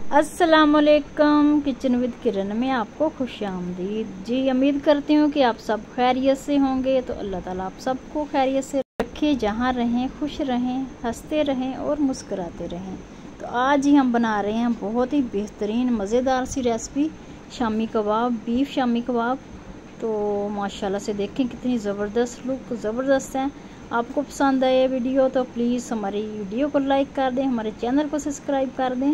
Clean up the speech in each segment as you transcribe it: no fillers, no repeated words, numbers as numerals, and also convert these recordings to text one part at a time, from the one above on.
अस्सलामुअलैकुम। Kitchen with किरण में आपको खुशामदीद जी। उम्मीद करती हूँ कि आप सब खैरियत से होंगे। तो अल्लाह ताला आप सबको खैरियत से रखे, जहाँ रहें खुश रहें, हंसते रहें और मुस्कुराते रहें। तो आज ही हम बना रहे हैं बहुत ही बेहतरीन मज़ेदार सी रेसिपी, शामी कबाब, बीफ शामी कबाब। तो माशाल्लाह से देखें कितनी ज़बरदस्त लुक, ज़बरदस्त है। आपको पसंद आए वीडियो तो प्लीज़ हमारी वीडियो को लाइक कर दें, हमारे चैनल को सब्सक्राइब कर दें।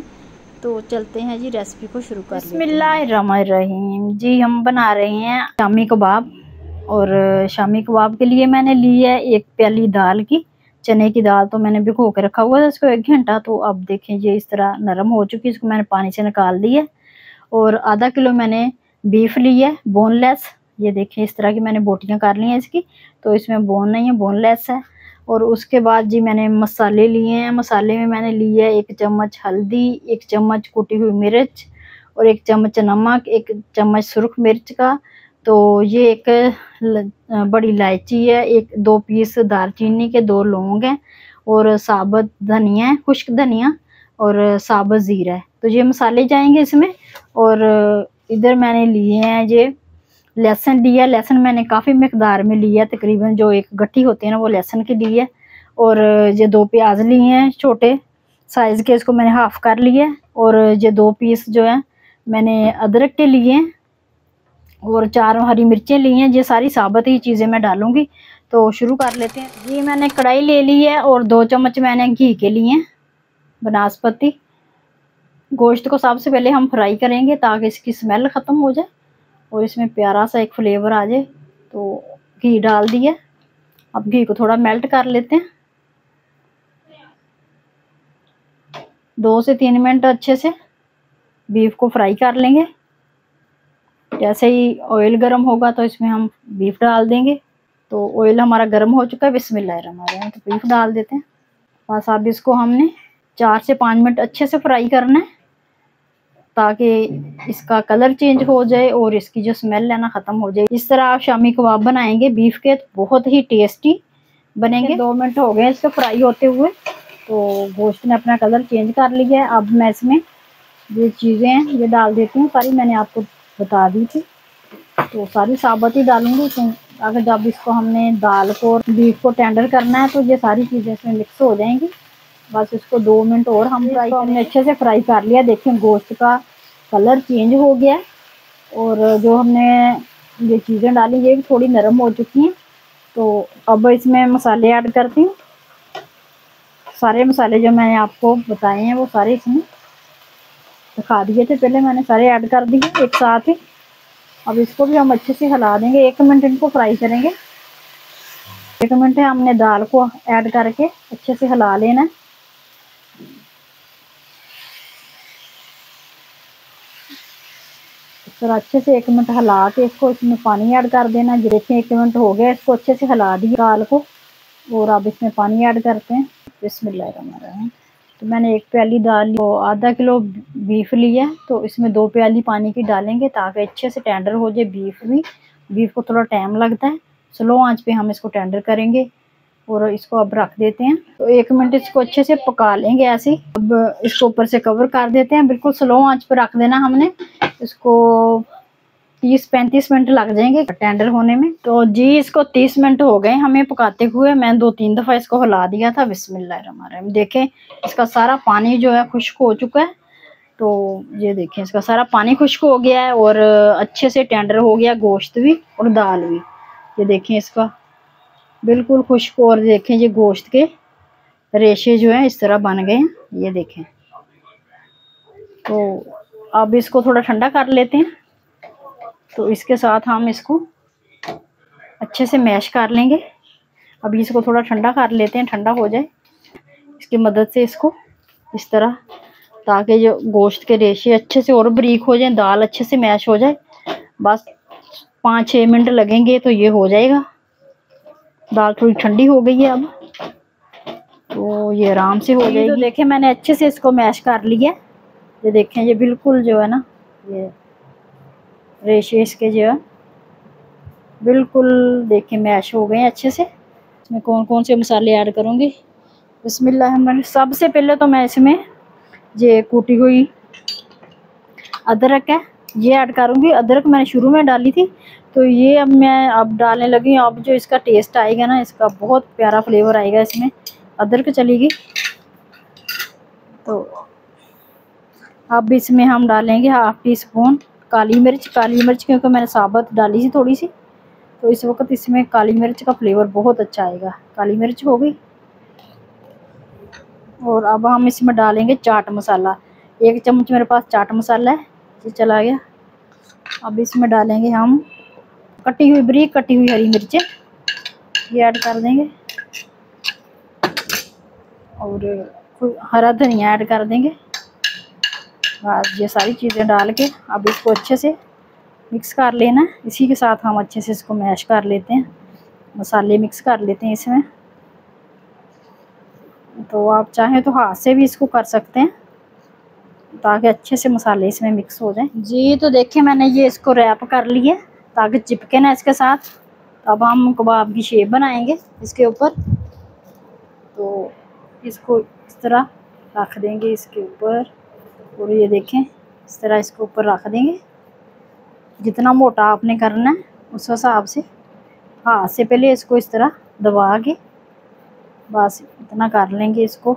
तो चलते हैं जी, रेसिपी को शुरू कर लेते हैं। बिस्मिल्लाहिर्रहमानिर्रहीम जी। हम बना रहे हैं शामी कबाब। और शामी कबाब के लिए मैंने ली है 1 प्याली दाल की, चने की दाल। तो मैंने भिगो के रखा हुआ था इसको 1 घंटा। तो अब देखें ये इस तरह नरम हो चुकी है, इसको मैंने पानी से निकाल दी है। और आधा किलो मैंने बीफ ली है बोनलेस। ये देखें इस तरह की मैंने बोटियां कर ली हैं इसकी, तो इसमें बोन नहीं है, बोनलेस है। और उसके बाद जी मैंने मसाले लिए हैं। मसाले में मैंने ली है 1 चम्मच हल्दी, 1 चम्मच कुटी हुई मिर्च और 1 चम्मच नमक, 1 चम्मच सुर्ख मिर्च का। तो ये 1 बड़ी इलायची है, 2 पीस दालचीनी के, 2 लौंग हैं और साबुत धनिया है, खुश्क धनिया और साबुत ज़ीरा है। तो ये मसाले जाएंगे इसमें। और इधर मैंने लिए हैं ये लहसुन लिया। लहसुन मैंने काफ़ी मकदार में लिया, तकरीबन जो 1 गट्ठी होती है ना वो लहसुन की ली है। और ये 2 प्याज लिए हैं छोटे साइज़ के, इसको मैंने हाफ़ कर लिया। और ये 2 पीस जो है मैंने अदरक के लिए हैं और 4 हरी मिर्चें ली हैं। ये सारी साबुत ही चीज़ें मैं डालूंगी। तो शुरू कर लेते हैं। ये मैंने कढ़ाई ले ली है और 2 चम्मच मैंने घी के लिए हैं बनास्पति। गोश्त को सबसे पहले हम फ्राई करेंगे ताकि इसकी स्मेल ख़त्म हो जाए और इसमें प्यारा सा एक फ्लेवर आ जाए। तो घी डाल दिया। अब घी को थोड़ा मेल्ट कर लेते हैं। 2 से 3 मिनट अच्छे से बीफ को फ्राई कर लेंगे। जैसे ही ऑयल गर्म होगा तो इसमें हम बीफ डाल देंगे। तो ऑयल हमारा गर्म हो चुका है। बिस्मिल्लाहिर्रहमानिर्रहीम। तो बीफ डाल देते हैं। बस अब इसको हमने 4 से 5 मिनट अच्छे से फ्राई करना है ताकि इसका कलर चेंज हो जाए और इसकी जो स्मेल है ना ख़त्म हो जाए। इस तरह आप शामी कबाब बनाएंगे बीफ के तो बहुत ही टेस्टी बनेंगे। 2 मिनट हो गए इसको फ्राई होते हुए। तो गोश्त ने अपना कलर चेंज कर लिया है। अब मैं इसमें ये चीज़ें हैं ये डाल देती हूँ, सारी मैंने आपको बता दी थी। तो सारी साबुत ही डालूंगी। तो अगर जब इसको हमने दाल को और बीफ को टेंडर करना है तो ये सारी चीज़ें इसमें मिक्स हो जाएंगी। बस इसको 2 मिनट और हम फ्राई हमने अच्छे से फ्राई कर लिया। देखिए गोश्त का कलर चेंज हो गया और जो हमने ये चीज़ें डाली ये भी थोड़ी नरम हो चुकी हैं। तो अब इसमें मसाले ऐड करती हूँ। सारे मसाले जो मैंने आपको बताए हैं वो सारे इसमें दिखा दिए थे पहले, मैंने सारे ऐड कर दिए एक साथ ही। अब इसको भी हम अच्छे से हिला देंगे। 1 मिनट इनको फ्राई करेंगे। 1 मिनट है, हमने दाल को ऐड करके अच्छे से हिला लेना है। फिर अच्छे से 1 मिनट हिला के इसको इसमें पानी ऐड कर देना। देखें 1 मिनट हो गया, इसको अच्छे से हिला दिया दाल को। और अब इसमें पानी ऐड करते हैं। बिस्मिल्लाहिर्रहमानिर्रहीम। तो मैंने 1 प्याली दाल ली, तो आधा किलो बीफ लिया है। तो इसमें 2 प्याली पानी की डालेंगे ताकि अच्छे से टेंडर हो जाए बीफ भी। बीफ को थोड़ा टाइम लगता है, स्लो आंच पे हम इसको टेंडर करेंगे। और इसको अब रख देते हैं। तो 1 मिनट इसको अच्छे से पका लेंगे ऐसे ही। अब इसको ऊपर से कवर कर देते हैं। बिल्कुल स्लो आंच पर रख देना हमने इसको। 30-35 मिनट लग जाएंगे टेंडर होने में। तो जी इसको 30 मिनट हो गए हमें पकाते हुए। मैंने 2-3 दफ़ा इसको हिला दिया था। बिस्मिल्लाहिर्रहमानिर्रहीम। देखें इसका सारा पानी जो है खुश्क हो चुका है। तो ये देखें इसका सारा पानी खुश्क हो गया है और अच्छे से टेंडर हो गया गोश्त भी और दाल भी। ये देखें इसका बिल्कुल खुश्क। और देखें ये गोश्त के रेशे जो हैं इस तरह बन गए हैं, ये देखें। तो अब इसको थोड़ा ठंडा कर लेते हैं। तो इसके साथ हम इसको अच्छे से मैश कर लेंगे। अब इसको थोड़ा ठंडा कर लेते हैं, ठंडा हो जाए इसकी मदद से इसको इस तरह, ताकि जो गोश्त के रेशे अच्छे से और बारीक हो जाए, दाल अच्छे से मैश हो जाए। बस 5-6 मिनट लगेंगे तो ये हो जाएगा। दाल थोड़ी ठंडी हो गई है अब, तो ये आराम से हो जाएगी। तो देखें मैंने अच्छे से इसको मैश कर लिया। ये देखें ये बिल्कुल जो है ना ये रेशे इसके जो है बिल्कुल देखें मैश हो गए हैं अच्छे से। इसमें कौन कौन से मसाले ऐड करूँगी। बिस्मिल्लाह। सबसे पहले तो मैं इसमें ये कूटी हुई अदरक है, ये ऐड करूँगी। अदरक मैंने शुरू में डाली थी, तो ये अब मैं डालने लगी हूँ। अब जो इसका टेस्ट आएगा ना, इसका बहुत प्यारा फ्लेवर आएगा इसमें। अदरक चलेगी। तो अब इसमें हम डालेंगे 1/2 टीस्पून काली मिर्च। काली मिर्च क्योंकि मैंने साबुत डाली थी थोड़ी सी, तो इस वक्त इसमें काली मिर्च का फ्लेवर बहुत अच्छा आएगा। काली मिर्च हो गई। और अब हम इसमें डालेंगे चाट मसाला। 1 चम्मच मेरे पास चाट मसाला है, ये चला गया। अब इसमें डालेंगे हम बारीक कटी हुई हरी मिर्चें, ये ऐड कर देंगे। और हरा धनिया ऐड कर देंगे। बस ये सारी चीज़ें डाल के अब इसको अच्छे से मिक्स कर लेना। इसी के साथ हम अच्छे से इसको मैश कर लेते हैं, मसाले मिक्स कर लेते हैं इसमें। तो आप चाहें तो हाथ से भी इसको कर सकते हैं, ताकि अच्छे से मसाले इसमें मिक्स हो जाएं। जी तो देखिए मैंने ये इसको रैप कर लिया ताकि चिपके ना इसके साथ। अब हम कबाब की शेप बनाएंगे इसके ऊपर। तो इसको इस तरह रख देंगे इसके ऊपर, और ये देखें इस तरह इसके ऊपर रख देंगे। जितना मोटा आपने करना है उस हिसाब से हाथ से पहले इसको इस तरह दबा के बस इतना कर लेंगे। इसको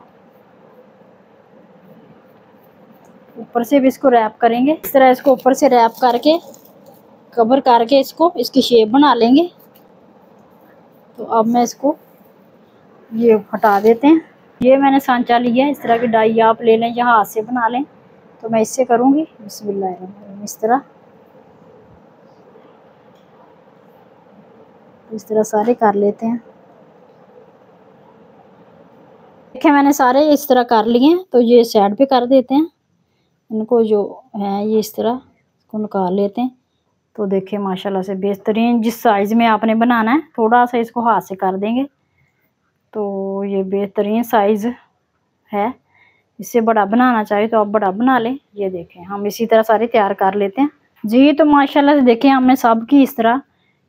ऊपर से भी इसको रैप करेंगे इस तरह। इसको ऊपर से रैप करके कवर करके इसको इसकी शेप बना लेंगे। तो अब मैं इसको ये हटा देते हैं। ये मैंने सांचा लिया है, इस तरह की डाई आप ले लें या हाथ से बना लें। तो मैं इससे करूँगी। बिस्मिल्लाह इस तरह, इस तरह सारे कर लेते हैं। देखिए मैंने सारे इस तरह कर लिए हैं, तो ये साइड पे कर देते हैं। इनको जो है ये इस तरह इसको निकाल लेते हैं। तो देखिए माशाल्लाह से बेहतरीन, जिस साइज़ में आपने बनाना है थोड़ा सा इसको हाथ से कर देंगे तो ये बेहतरीन साइज़ है। इससे बड़ा बनाना चाहे तो आप बड़ा बना लें। ये देखें हम इसी तरह सारे तैयार कर लेते हैं। जी तो माशाल्लाह से देखें हमने सब की इस तरह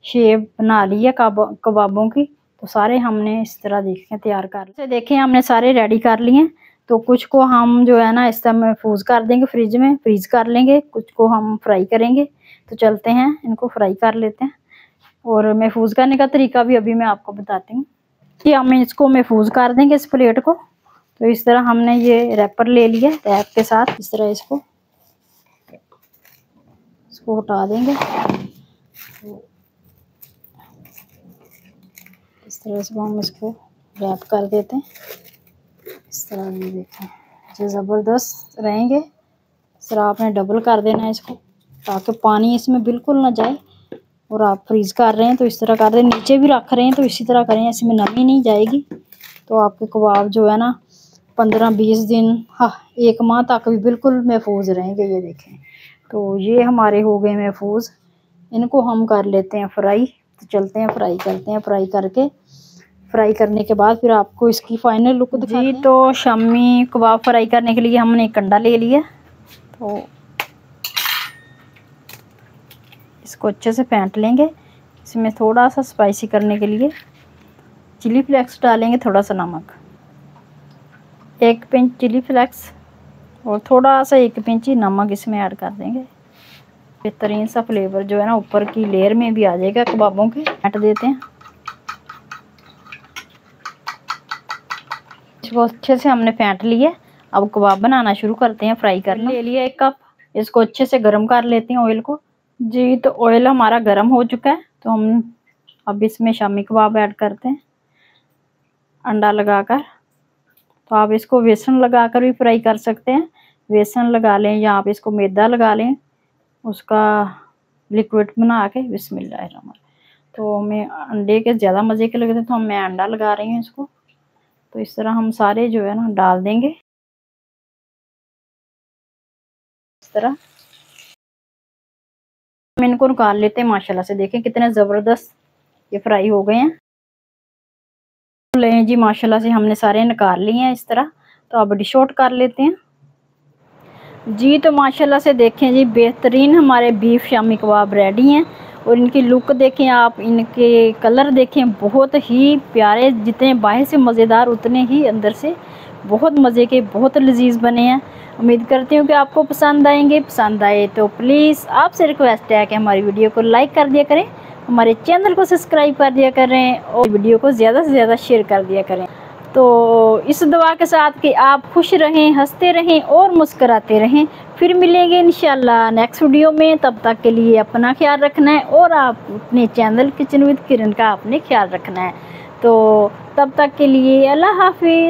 शेप बना ली है कबाबों की। तो सारे हमने इस तरह देखें तैयार कर देखें हमने सारे रेडी कर लिए। तो कुछ को हम जो है ना इस तरह महफूज कर देंगे, फ्रिज में फ्रीज कर लेंगे। कुछ को हम फ्राई करेंगे। तो चलते हैं इनको फ्राई कर लेते हैं। और महफूज करने का तरीका भी अभी मैं आपको बताती हूँ कि हम इसको महफूज कर देंगे इस प्लेट को। तो इस तरह हमने ये रैपर ले लिया रैप के साथ। इस तरह इसको हटा देंगे। तो इस तरह से हम इसको रैप कर देते हैं। इस तरह ये देखें जो ज़बरदस्त रहेंगे। इस तरह आपने डबल कर देना है इसको, ताकि पानी इसमें बिल्कुल ना जाए। और आप फ्रीज़ कर रहे हैं तो इस तरह कर रहे हैं, नीचे भी रख रहे हैं तो इसी तरह करें, इसमें नमी नहीं जाएगी। तो आपके कबाब जो है ना 15-20 दिन, हाँ 1 माह तक भी बिल्कुल महफूज रहेंगे। ये देखें तो ये हमारे हो गए महफूज। इनको हम कर लेते हैं फ्राई। तो चलते हैं फ्राई करते हैं। फ्राई करने के बाद फिर आपको इसकी फाइनल लुक दिखाते हैं। तो शामी कबाब फ्राई करने के लिए हमने एक अंडा ले लिया। तो इसको अच्छे से फेंट लेंगे। इसमें थोड़ा सा स्पाइसी करने के लिए चिली फ्लेक्स डालेंगे, थोड़ा सा नमक, 1 पिंच चिली फ्लेक्स और थोड़ा सा 1 पिंच ही नमक इसमें ऐड कर देंगे। बेहतरीन सा फ्लेवर जो है ना ऊपर की लेयर में भी आ जाएगा कबाबों के। फेंट देते हैं इसको अच्छे से। हमने फेंट लिया। अब कबाब बनाना शुरू करते हैं। फ्राई करना ले लिया 1 कप। इसको अच्छे से गर्म कर लेते हैं ऑयल को। जी तो ऑयल हमारा गर्म हो चुका है। तो हम अब इसमें शामी कबाब ऐड करते हैं अंडा लगाकर। तो आप इसको बेसन लगाकर भी फ्राई कर सकते हैं। बेसन लगा लें या आप इसको मैदा लगा लें, उसका लिक्विड बना के। बिस्मिल्लाह। तो हमें अंडे के ज़्यादा मज़े के लगते हैं तो मैं अंडा लगा रही हूँ इसको। तो इस तरह हम सारे जो है ना डाल देंगे इस तरह। हम इनको निकाल लेते हैं। माशाल्लाह से देखें कितने ज़बरदस्त ये फ्राई हो गए हैं। लें जी माशाल्लाह से हमने सारे निकाल लिए हैं इस तरह। तो अब डिश आउट कर लेते हैं। जी तो माशाल्लाह से देखें जी बेहतरीन हमारे बीफ शामी कबाब रेडी हैं। और इनकी लुक देखें आप, इनके कलर देखें, बहुत ही प्यारे। जितने बाहर से मज़ेदार उतने ही अंदर से बहुत मज़े के, बहुत लजीज बने हैं। उम्मीद करती हूँ कि आपको पसंद आएंगे। पसंद आए तो प्लीज़ आपसे रिक्वेस्ट है कि हमारी वीडियो को लाइक कर दिया करें, हमारे चैनल को सब्सक्राइब कर दिया करें और वीडियो को ज़्यादा से ज़्यादा शेयर कर दिया करें। तो इस दुआ के साथ कि आप खुश रहें, हंसते रहें और मुस्कराते रहें। फिर मिलेंगे इंशाल्लाह नेक्स्ट वीडियो में। तब तक के लिए अपना ख्याल रखना है और आप अपने चैनल किचन विद किरण का आपने ख्याल रखना है। तो तब तक के लिए अल्लाह हाफिज़।